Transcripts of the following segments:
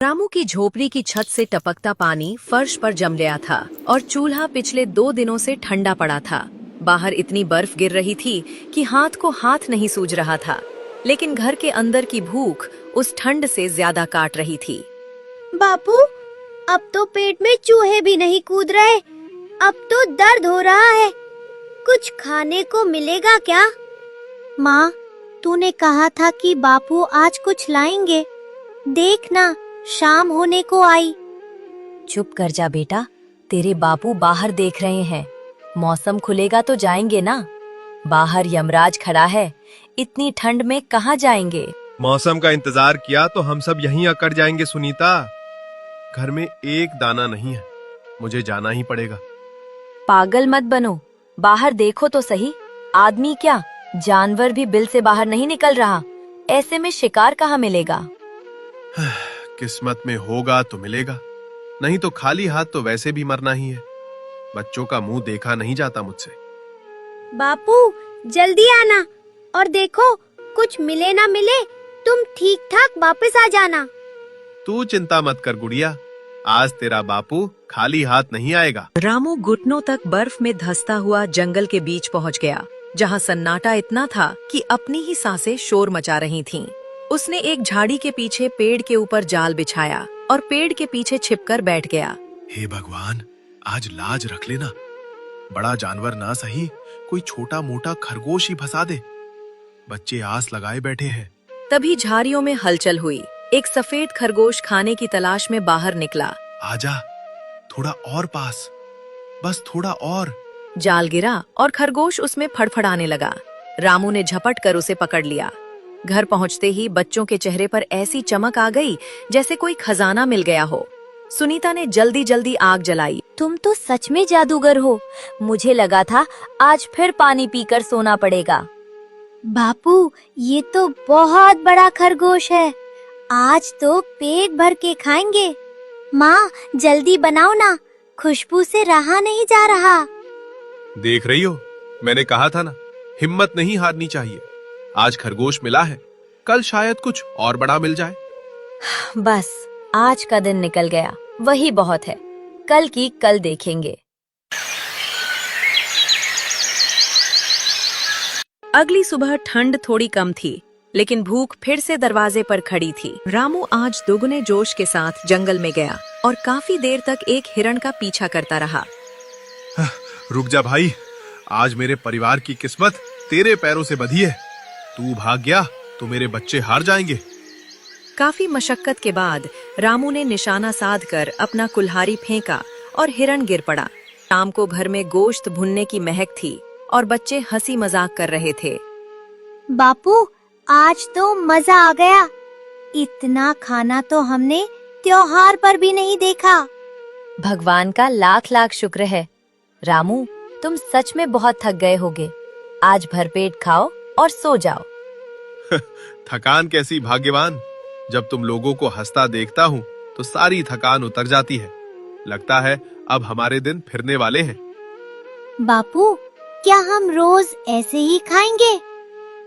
रामू की झोपड़ी की छत से टपकता पानी फर्श पर जम गया था और चूल्हा पिछले 2 दिनों से ठंडा पड़ा था। बाहर इतनी बर्फ गिर रही थी कि हाथ को हाथ नहीं सूझ रहा था, लेकिन घर के अंदर की भूख उस ठंड से ज्यादा काट रही थी। बापू, अब तो पेट में चूहे भी नहीं कूद रहे। अब तो दर्द हो रहा है। कुछ खाने को मिलेगा क्या? माँ, तूने कहा था कि बापू आज कुछ लाएंगे। देखना, शाम होने को आई। चुप कर जा बेटा, तेरे बापू बाहर देख रहे हैं। मौसम खुलेगा तो जाएंगे ना। बाहर यमराज खड़ा है, इतनी ठंड में कहाँ जाएंगे। मौसम का इंतजार किया तो हम सब यहीं अकड़ जाएंगे सुनीता। घर में एक दाना नहीं है, मुझे जाना ही पड़ेगा। पागल मत बनो, बाहर देखो तो सही। आदमी क्या, जानवर भी बिल से बाहर नहीं निकल रहा। ऐसे में शिकार कहाँ मिलेगा। किस्मत में होगा तो मिलेगा, नहीं तो खाली हाथ तो वैसे भी मरना ही है। बच्चों का मुंह देखा नहीं जाता मुझसे। बापू, जल्दी आना और देखो, कुछ मिले ना मिले तुम ठीक ठाक वापस आ जाना। तू चिंता मत कर गुड़िया, आज तेरा बापू खाली हाथ नहीं आएगा। रामू घुटनों तक बर्फ में धंसता हुआ जंगल के बीच पहुंच गया, जहां सन्नाटा इतना था कि अपनी ही सांसें शोर मचा रही थीं। उसने एक झाड़ी के पीछे पेड़ के ऊपर जाल बिछाया और पेड़ के पीछे छिपकर बैठ गया। हे भगवान, आज लाज रख लेना। बड़ा जानवर ना सही, कोई छोटा मोटा खरगोश ही फंसा दे। बच्चे आस लगाए बैठे हैं। तभी झाड़ियों में हलचल हुई। एक सफेद खरगोश खाने की तलाश में बाहर निकला। आजा, थोड़ा और पास, बस थोड़ा और। जाल गिरा और खरगोश उसमें फड़फड़ाने लगा। रामू ने झपट कर उसे पकड़ लिया। घर पहुंचते ही बच्चों के चेहरे पर ऐसी चमक आ गई जैसे कोई खजाना मिल गया हो। सुनीता ने जल्दी जल्दी आग जलाई। तुम तो सच में जादूगर हो। मुझे लगा था आज फिर पानी पीकर सोना पड़ेगा। बापू, ये तो बहुत बड़ा खरगोश है। आज तो पेट भर के खाएंगे। माँ, जल्दी बनाओ ना, खुशबू से रहा नहीं जा रहा। देख रही हो, मैंने कहा था ना, हिम्मत नहीं हारनी चाहिए। आज खरगोश मिला है, कल शायद कुछ और बड़ा मिल जाए। बस आज का दिन निकल गया, वही बहुत है। कल की कल देखेंगे। अगली सुबह ठंड थोड़ी कम थी, लेकिन भूख फिर से दरवाजे पर खड़ी थी। रामू आज दोगुने जोश के साथ जंगल में गया और काफी देर तक एक हिरण का पीछा करता रहा। रुक जा भाई, आज मेरे परिवार की किस्मत तेरे पैरों से बंधी है। तू भाग गया तो मेरे बच्चे हार जाएंगे। काफी मशक्कत के बाद रामू ने निशाना साधकर अपना कुल्हाड़ी फेंका और हिरण गिर पड़ा। शाम को घर में गोश्त भुनने की महक थी और बच्चे हंसी मजाक कर रहे थे। बापू, आज तो मजा आ गया। इतना खाना तो हमने त्योहार पर भी नहीं देखा। भगवान का लाख लाख शुक्र है। रामू, तुम सच में बहुत थक गए होगे। आज भरपेट खाओ और सो जाओ। थकान कैसी भाग्यवान, जब तुम लोगों को हंसता देखता हूँ तो सारी थकान उतर जाती है। लगता है अब हमारे दिन फिरने वाले हैं। बापू, क्या हम रोज ऐसे ही खाएंगे?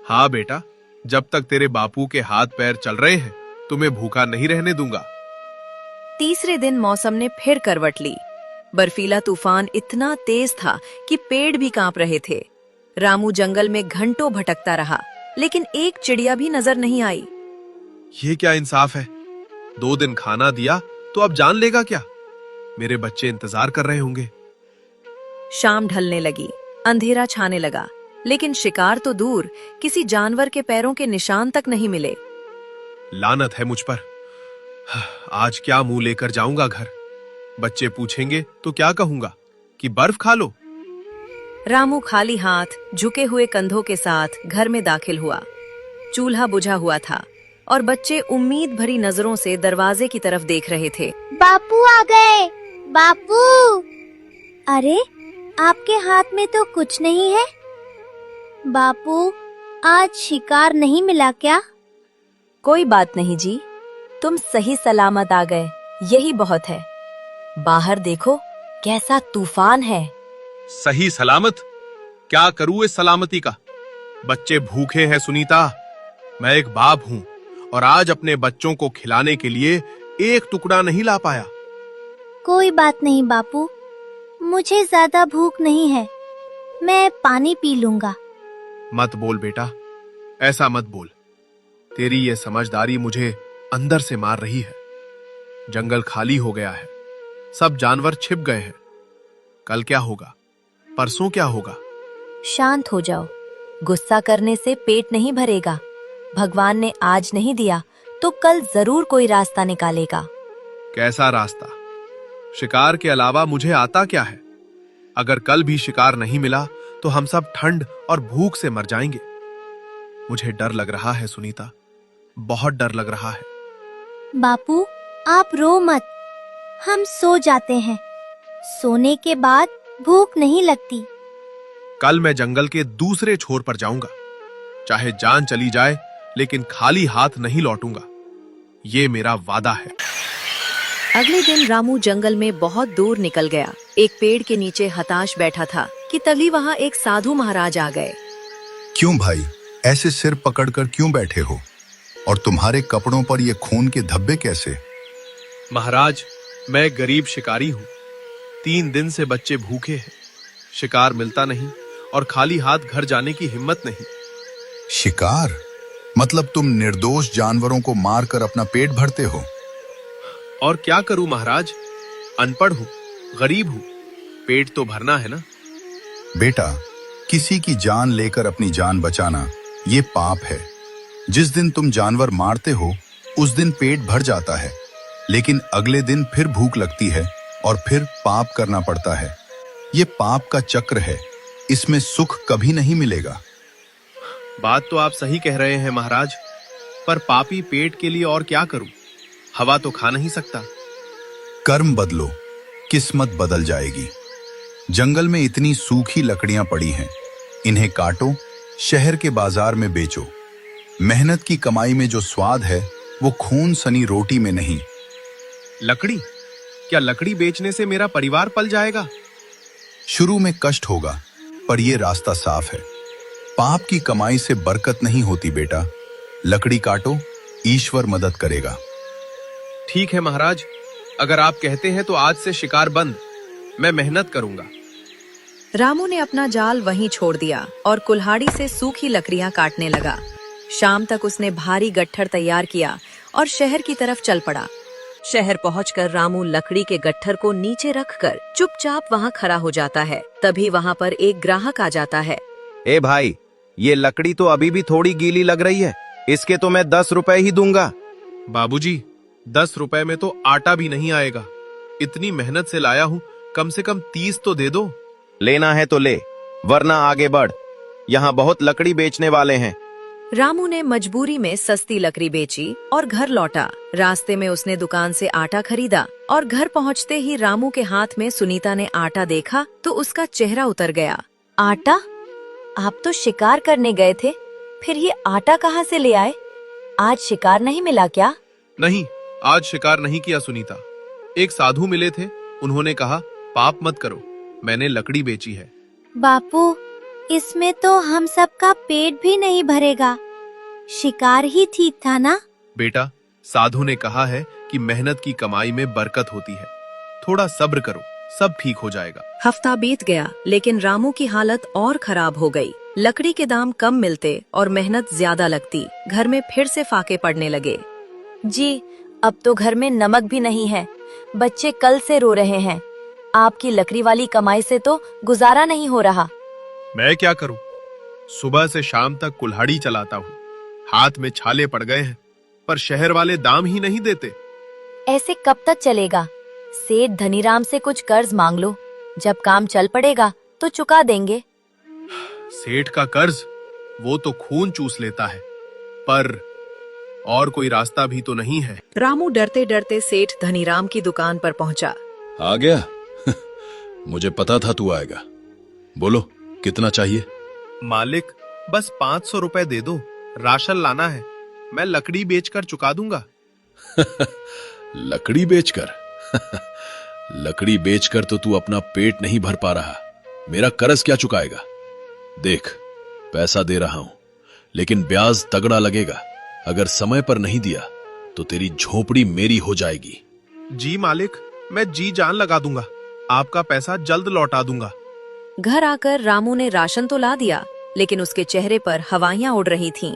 हाँ बेटा, जब तक तेरे बापू के हाथ पैर चल रहे हैं तुम्हें भूखा नहीं रहने दूंगा। तीसरे दिन मौसम ने फिर करवट ली। बर्फीला तूफान इतना तेज था कि पेड़ भी कांप रहे थे। रामू जंगल में घंटों भटकता रहा, लेकिन एक चिड़िया भी नजर नहीं आई। ये क्या इंसाफ है? 2 दिन खाना दिया तो अब जान लेगा क्या? मेरे बच्चे इंतजार कर रहे होंगे। शाम ढलने लगी, अंधेरा छाने लगा, लेकिन शिकार तो दूर, किसी जानवर के पैरों के निशान तक नहीं मिले। लानत है मुझ पर। आज क्या मुंह लेकर जाऊंगा घर? बच्चे पूछेंगे तो क्या कहूंगा कि बर्फ खा लो। रामू खाली हाथ, झुके हुए कंधों के साथ घर में दाखिल हुआ। चूल्हा बुझा हुआ था और बच्चे उम्मीद भरी नजरों से दरवाजे की तरफ देख रहे थे। बापू आ गए। बापू! अरे, आपके हाथ में तो कुछ नहीं है। बापू, आज शिकार नहीं मिला क्या? कोई बात नहीं जी, तुम सही सलामत आ गए, यही बहुत है। बाहर देखो, कैसा तूफान है। सही सलामत? क्या करूं इस सलामती का? बच्चे भूखे हैं सुनीता। मैं एक बाप हूं और आज अपने बच्चों को खिलाने के लिए एक टुकड़ा नहीं ला पाया। कोई बात नहीं बापू, मुझे ज्यादा भूख नहीं है, मैं पानी पी लूंगा। मत बोल बेटा, ऐसा मत बोल। तेरी ये समझदारी मुझे अंदर से मार रही है। जंगल खाली हो गया है, सब जानवर छिप गए हैं। कल क्या होगा, परसों क्या होगा? शांत हो जाओ, गुस्सा करने से पेट नहीं भरेगा। भगवान ने आज नहीं दिया तो कल जरूर कोई रास्ता निकालेगा। कैसा रास्ता? शिकार के अलावा मुझे आता क्या है? अगर कल भी शिकार नहीं मिला तो हम सब ठंड और भूख से मर जाएंगे। मुझे डर लग रहा है सुनीता, बहुत डर लग रहा है। बापू आप रो मत, हम सो जाते हैं। सोने के बाद भूख नहीं लगती। कल मैं जंगल के दूसरे छोर पर जाऊंगा, चाहे जान चली जाए लेकिन खाली हाथ नहीं लौटूंगा। ये मेरा वादा है। अगले दिन रामू जंगल में बहुत दूर निकल गया। एक पेड़ के नीचे हताश बैठा था कि तभी वहाँ एक साधु महाराज आ गए। क्यों भाई, ऐसे सिर पकड़कर क्यों बैठे हो? और तुम्हारे कपड़ों पर ये खून के धब्बे कैसे? महाराज, मैं गरीब शिकारी हूँ। 3 दिन से बच्चे भूखे हैं, शिकार मिलता नहीं और खाली हाथ घर जाने की हिम्मत नहीं। शिकार? मतलब तुम निर्दोष जानवरों को मारकर अपना पेट भरते हो? और क्या करूं महाराज, अनपढ़ हूं, गरीब हूं, पेट तो भरना है ना। बेटा, किसी की जान लेकर अपनी जान बचाना ये पाप है। जिस दिन तुम जानवर मारते हो उस दिन पेट भर जाता है, लेकिन अगले दिन फिर भूख लगती है और फिर पाप करना पड़ता है। ये पाप का चक्र है, इसमें सुख कभी नहीं मिलेगा। बात तो आप सही कह रहे हैं महाराज, पर पापी पेट के लिए और क्या करूं? हवा तो खा नहीं सकता। कर्म बदलो, किस्मत बदल जाएगी। जंगल में इतनी सूखी लकड़ियां पड़ी हैं, इन्हें काटो, शहर के बाजार में बेचो। मेहनत की कमाई में जो स्वाद है वो खून सनी रोटी में नहीं। लकड़ी? क्या लकड़ी बेचने से मेरा परिवार पल जाएगा? शुरू में कष्ट होगा, पर यह रास्ता साफ है। पाप की कमाई से बरकत नहीं होती बेटा। लकड़ी काटो, ईश्वर मदद करेगा। ठीक है महाराज, अगर आप कहते हैं तो आज से शिकार बंद। मैं मेहनत करूंगा। रामू ने अपना जाल वहीं छोड़ दिया और कुल्हाड़ी से सूखी लकड़ियां काटने लगा। शाम तक उसने भारी गट्ठर तैयार किया और शहर की तरफ चल पड़ा। शहर पहुंचकर रामू लकड़ी के गट्ठर को नीचे रखकर चुपचाप वहां खड़ा हो जाता है। तभी वहां पर एक ग्राहक आ जाता है। ए भाई, ये लकड़ी तो अभी भी थोड़ी गीली लग रही है, इसके तो मैं 10 रुपए ही दूंगा। बाबूजी, 10 रुपए में तो आटा भी नहीं आएगा। इतनी मेहनत से लाया हूँ, कम से कम 30 तो दे दो। लेना है तो ले, वरना आगे बढ़। यहाँ बहुत लकड़ी बेचने वाले हैं। रामू ने मजबूरी में सस्ती लकड़ी बेची और घर लौटा। रास्ते में उसने दुकान से आटा खरीदा और घर पहुंचते ही रामू के हाथ में सुनीता ने आटा देखा तो उसका चेहरा उतर गया। आटा? आप तो शिकार करने गए थे, फिर ये आटा कहाँ से ले आए? आज शिकार नहीं मिला क्या? नहीं, आज शिकार नहीं किया सुनीता। एक साधु मिले थे, उन्होंने कहा पाप मत करो, मैंने लकड़ी बेची है। बापू, इसमें तो हम सबका पेट भी नहीं भरेगा। शिकार ही ठीक था ना? बेटा, साधु ने कहा है कि मेहनत की कमाई में बरकत होती है। थोड़ा सब्र करो, सब ठीक हो जाएगा। हफ्ता बीत गया, लेकिन रामू की हालत और खराब हो गई। लकड़ी के दाम कम मिलते और मेहनत ज्यादा लगती। घर में फिर से फाके पड़ने लगे। जी, अब तो घर में नमक भी नहीं है। बच्चे कल से रो रहे हैं। आपकी लकड़ी वाली कमाई से तो गुजारा नहीं हो रहा। मैं क्या करूं? सुबह से शाम तक कुल्हाड़ी चलाता हूँ, हाथ में छाले पड़ गए हैं, पर शहर वाले दाम ही नहीं देते। ऐसे कब तक चलेगा? सेठ धनीराम से कुछ कर्ज मांग लो, जब काम चल पड़ेगा तो चुका देंगे। सेठ का कर्ज? वो तो खून चूस लेता है, पर और कोई रास्ता भी तो नहीं है। रामू डरते डरते सेठ धनीराम की दुकान पर पहुंचा। आ गया? मुझे पता था तू आएगा। बोलो, कितना चाहिए? मालिक, बस 500 रुपए दे दो, राशन लाना है, मैं लकड़ी बेचकर चुका दूंगा। लकड़ी बेचकर? लकड़ी बेचकर तो तू अपना पेट नहीं भर पा रहा, मेरा कर्ज क्या चुकाएगा? देख, पैसा दे रहा हूं, लेकिन ब्याज तगड़ा लगेगा। अगर समय पर नहीं दिया तो तेरी झोपड़ी मेरी हो जाएगी। जी मालिक, मैं जी जान लगा दूंगा। आपका पैसा जल्द लौटा दूंगा। घर आकर रामू ने राशन तो ला दिया, लेकिन उसके चेहरे पर हवाइयां उड़ रही थीं।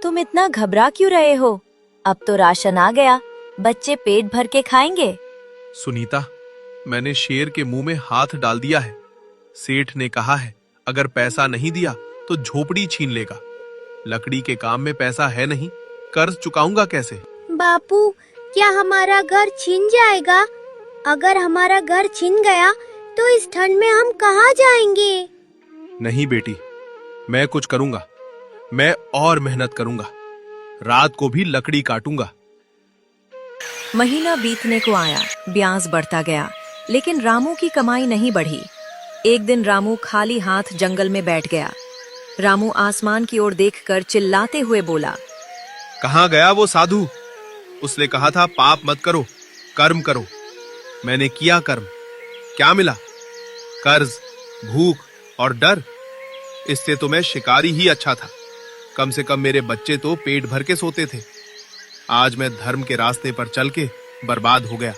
तुम इतना घबरा क्यों रहे हो? अब तो राशन आ गया, बच्चे पेट भर के खाएंगे। सुनीता, मैंने शेर के मुंह में हाथ डाल दिया है। सेठ ने कहा है अगर पैसा नहीं दिया तो झोपड़ी छीन लेगा। लकड़ी के काम में पैसा है नहीं, कर्ज चुकाऊंगा कैसे? बापू, क्या हमारा घर छिन जाएगा? अगर हमारा घर छिन गया तो इस ठंड में हम कहाँ जाएंगे? नहीं बेटी, मैं कुछ करूंगा। मैं और मेहनत करूंगा। रात को भी लकड़ी काटूंगा। महीना बीतने को आया, ब्याज बढ़ता गया, लेकिन रामू की कमाई नहीं बढ़ी। एक दिन रामू खाली हाथ जंगल में बैठ गया। रामू आसमान की ओर देखकर चिल्लाते हुए बोला, कहाँ गया वो साधु? उसने कहा था पाप मत करो, कर्म करो। मैंने किया कर्म, क्या मिला? कर्ज, भूख और डर। इससे तो मैं शिकारी ही अच्छा था। कम से कम मेरे बच्चे तो पेट भर के सोते थे। आज मैं धर्म के रास्ते पर चल के बर्बाद हो गया।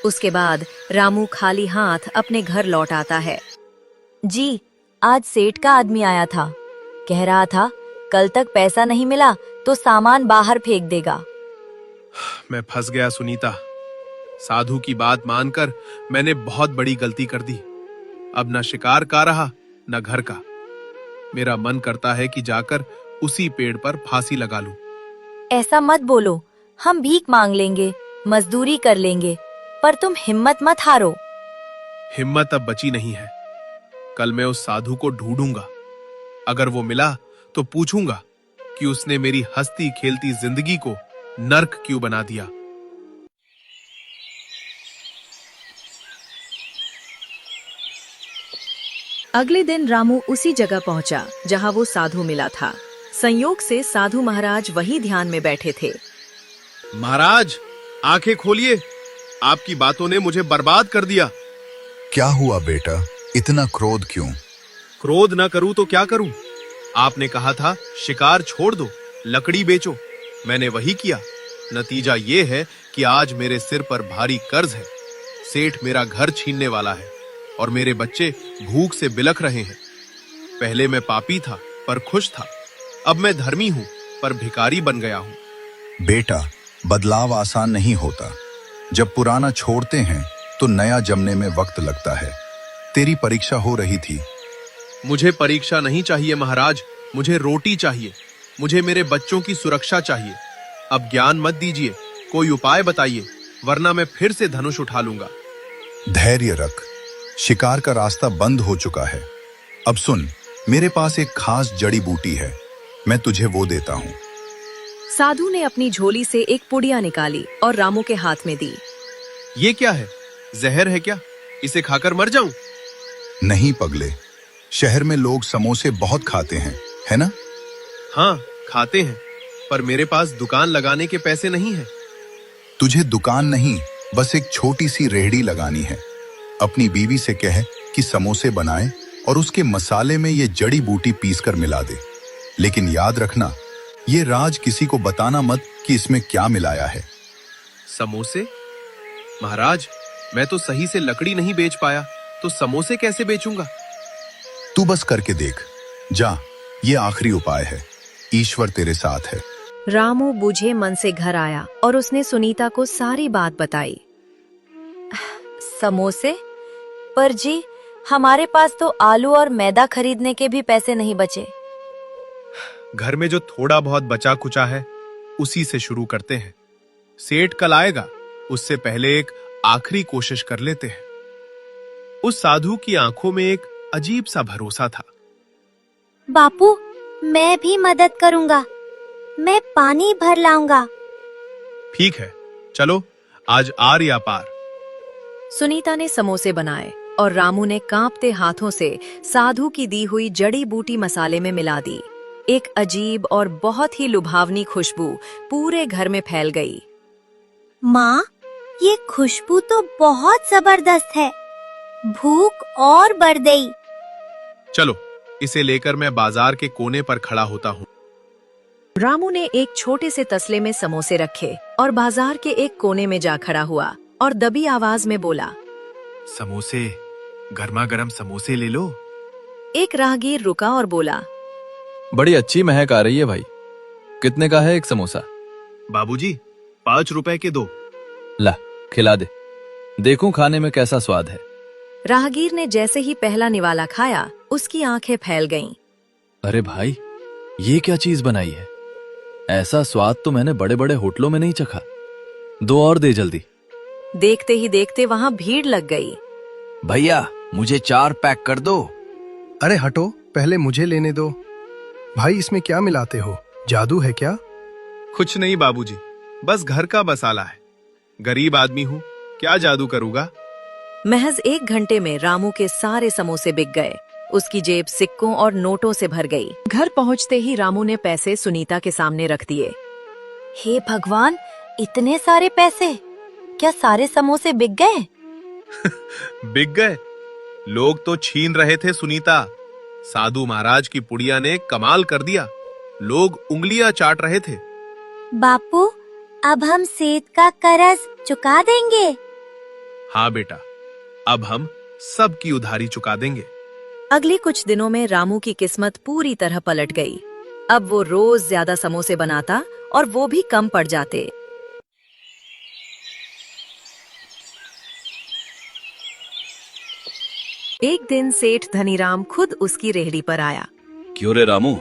उसके बाद रामू खाली हाथ अपने घर लौट आता है। जी, आज सेठ का आदमी आया था। कह रहा था कल तक पैसा नहीं मिला तो सामान बाहर फेंक देगा। मैं फंस गया सुनीता। साधु की बात मानकर मैंने बहुत बड़ी गलती कर दी। अब न शिकार का रहा न घर का। मेरा मन करता है कि जाकर उसी पेड़ पर फांसी लगा लूं। ऐसा मत बोलो, हम भीख मांग लेंगे, मजदूरी कर लेंगे, पर तुम हिम्मत मत हारो। हिम्मत अब बची नहीं है। कल मैं उस साधु को ढूंढूंगा। अगर वो मिला तो पूछूंगा कि उसने मेरी हंसती खेलती जिंदगी को नर्क क्यों बना दिया। अगले दिन रामू उसी जगह पहुंचा जहां वो साधु मिला था। संयोग से साधु महाराज वही ध्यान में बैठे थे। महाराज, आंखें खोलिए। आपकी बातों ने मुझे बर्बाद कर दिया। क्या हुआ बेटा, इतना क्रोध क्यों? क्रोध न करूं तो क्या करूं? आपने कहा था शिकार छोड़ दो, लकड़ी बेचो। मैंने वही किया। नतीजा ये है कि आज मेरे सिर पर भारी कर्ज है। सेठ मेरा घर छीनने वाला है और मेरे बच्चे भूख से बिलख रहे हैं। पहले मैं पापी था पर खुश था। अब मैं धर्मी हूं पर भिखारी बन गया हूं। बेटा, बदलाव आसान नहीं होता। जब पुराना छोड़ते हैं तो नया जमने में वक्त लगता है। तेरी परीक्षा हो रही थी। मुझे परीक्षा नहीं चाहिए महाराज, मुझे रोटी चाहिए। मुझे मेरे बच्चों की सुरक्षा चाहिए। अब ज्ञान मत दीजिए, कोई उपाय बताइए, वरना मैं फिर से धनुष उठा लूंगा। धैर्य रख, शिकार का रास्ता बंद हो चुका है। अब सुन, मेरे पास एक खास जड़ी बूटी है, मैं तुझे वो देता हूँ। साधु ने अपनी झोली से एक पुड़िया निकाली और रामू के हाथ में दी। ये क्या है? जहर है क्या? इसे खाकर मर जाऊं? नहीं पगले, शहर में लोग समोसे बहुत खाते हैं, है ना? हाँ, खाते हैं, पर मेरे पास दुकान लगाने के पैसे नहीं है। तुझे दुकान नहीं, बस एक छोटी सी रेहड़ी लगानी है। अपनी बीवी से कह कि समोसे बनाए और उसके मसाले में ये जड़ी बूटी पीसकर मिला दे। लेकिन याद रखना, ये राज किसी को बताना मत कि इसमें क्या मिलाया है। समोसे? महाराज, मैं तो सही से लकड़ी नहीं बेच पाया, तो समोसे कैसे बेचूंगा? तू बस करके देख। जा, ये आखिरी उपाय है। ईश्वर तेरे साथ है। रामू बुझे मन से घर आया और उसने सुनीता को सारी बात बताई। समोसे? पर जी, हमारे पास तो आलू और मैदा खरीदने के भी पैसे नहीं बचे। घर में जो थोड़ा बहुत बचा कुचा है, उसी से शुरू करते हैं। सेठ कल आएगा, उससे पहले एक आखिरी कोशिश कर लेते हैं। उस साधु की आंखों में एक अजीब सा भरोसा था। बापू, मैं भी मदद करूंगा। मैं पानी भर लाऊंगा। ठीक है, चलो, आज आर या पार। सुनीता ने समोसे बनाए और रामू ने कांपते हाथों से साधु की दी हुई जड़ी बूटी मसाले में मिला दी। एक अजीब और बहुत ही लुभावनी खुशबू पूरे घर में फैल गई। माँ, ये खुशबू तो बहुत जबरदस्त है। भूख और बढ़ गई। चलो, इसे लेकर मैं बाजार के कोने पर खड़ा होता हूँ। रामू ने एक छोटे से तसले में समोसे रखे और बाजार के एक कोने में जा खड़ा हुआ और दबी आवाज में बोला, समोसे, गर्मा गर्म समोसे ले लो। एक राहगीर रुका और बोला, बड़ी अच्छी महक आ रही है भाई, कितने का है एक समोसा? बाबूजी, 5 रुपए के दो। ला, खिला दे, देखूं खाने में कैसा स्वाद है। राहगीर ने जैसे ही पहला निवाला खाया, उसकी आंखें फैल गईं। अरे भाई, ये क्या चीज बनाई है? ऐसा स्वाद तो मैंने बड़े बड़े होटलों में नहीं चखा। 2 और दे जल्दी। देखते ही देखते वहां भीड़ लग गई। भैया, मुझे 4 पैक कर दो। अरे हटो, पहले मुझे लेने दो। भाई, इसमें क्या मिलाते हो? जादू है क्या? कुछ नहीं बाबूजी, बस घर का मसाला है। गरीब आदमी हूँ, क्या जादू करूँगा। महज 1 घंटे में रामू के सारे समोसे बिक गए। उसकी जेब सिक्कों और नोटों से भर गई। घर पहुंचते ही रामू ने पैसे सुनीता के सामने रख दिए। हे भगवान, इतने सारे पैसे! क्या सारे समोसे बिक गए? बिक गए? लोग तो छीन रहे थे सुनीता। साधु महाराज की पुड़िया ने कमाल कर दिया। लोग उंगलियां चाट रहे थे। बापू, अब हम सेठ का कर्ज चुका देंगे। हाँ बेटा, अब हम सबकी उधारी चुका देंगे। अगले कुछ दिनों में रामू की किस्मत पूरी तरह पलट गई। अब वो रोज ज्यादा समोसे बनाता और वो भी कम पड़ जाते। एक दिन सेठ धनीराम खुद उसकी रेहड़ी पर आया। क्यों रे रामू,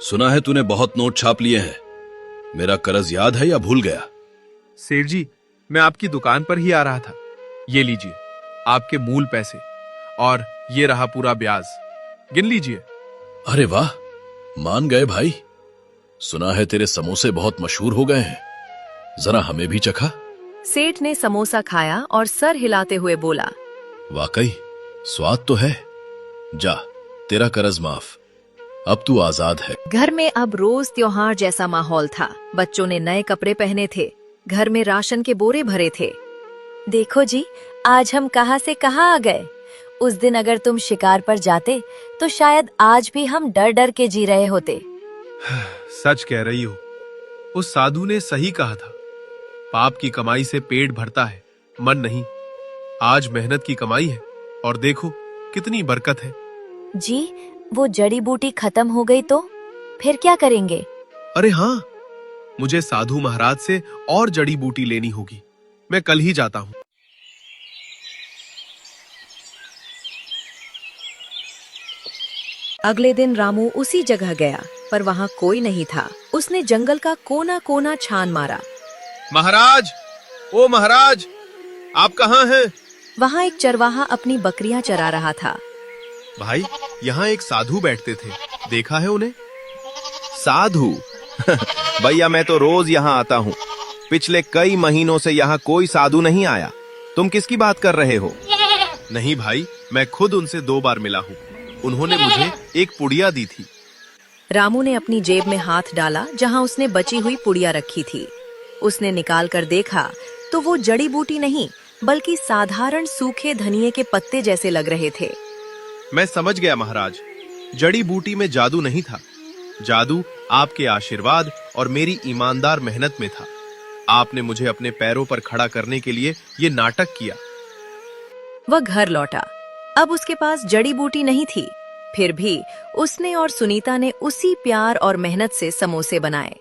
सुना है तूने बहुत नोट छाप लिए हैं। मेरा कर्ज याद है या भूल गया? सेठ जी, मैं आपकी दुकान पर ही आ रहा था। ये लीजिए आपके मूल पैसे, और ये रहा पूरा ब्याज। गिन लीजिए। अरे वाह, मान गए भाई। सुना है तेरे समोसे बहुत मशहूर हो गए हैं, जरा हमें भी चखा। सेठ ने समोसा खाया और सर हिलाते हुए बोला, वाकई स्वाद तो है। जा, तेरा कर्ज माफ, अब तू आजाद है। घर में अब रोज त्योहार जैसा माहौल था। बच्चों ने नए कपड़े पहने थे। घर में राशन के बोरे भरे थे। देखो जी, आज हम कहां से कहां आ गए। उस दिन अगर तुम शिकार पर जाते तो शायद आज भी हम डर डर के जी रहे होते। सच कह रही हो। उस साधु ने सही कहा था, पाप की कमाई से पेट भरता है, मन नहीं। आज मेहनत की कमाई है और देखो कितनी बरकत है। जी, वो जड़ी बूटी खत्म हो गई तो फिर क्या करेंगे? अरे हाँ, मुझे साधु महाराज से और जड़ी बूटी लेनी होगी। मैं कल ही जाता हूँ। अगले दिन रामू उसी जगह गया, पर वहाँ कोई नहीं था। उसने जंगल का कोना कोना छान मारा। महाराज, ओ महाराज, आप कहाँ हैं? वहाँ एक चरवाहा अपनी बकरियां चरा रहा था। भाई, यहाँ एक साधु बैठते थे, देखा है उन्हें? साधु? भैया, मैं तो रोज यहाँ आता हूँ। पिछले कई महीनों से यहाँ कोई साधु नहीं आया। तुम किसकी बात कर रहे हो? नहीं भाई, मैं खुद उनसे 2 बार मिला हूँ। उन्होंने मुझे एक पुड़िया दी थी। रामू ने अपनी जेब में हाथ डाला जहाँ उसने बची हुई पुड़िया रखी थी। उसने निकाल कर देखा तो वो जड़ी बूटी नहीं, बल्कि साधारण सूखे धनिये के पत्ते जैसे लग रहे थे। मैं समझ गया महाराज, जड़ी बूटी में जादू नहीं था। जादू आपके आशीर्वाद और मेरी ईमानदार मेहनत में था। आपने मुझे अपने पैरों पर खड़ा करने के लिए ये नाटक किया। वह घर लौटा। अब उसके पास जड़ी बूटी नहीं थी, फिर भी उसने और सुनीता ने उसी प्यार और मेहनत से समोसे बनाए।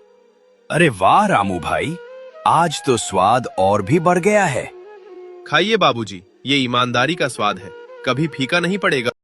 अरे वाह रामू भाई, आज तो स्वाद और भी बढ़ गया है। खाइए बाबूजी, ये ईमानदारी का स्वाद है, कभी फीका नहीं पड़ेगा।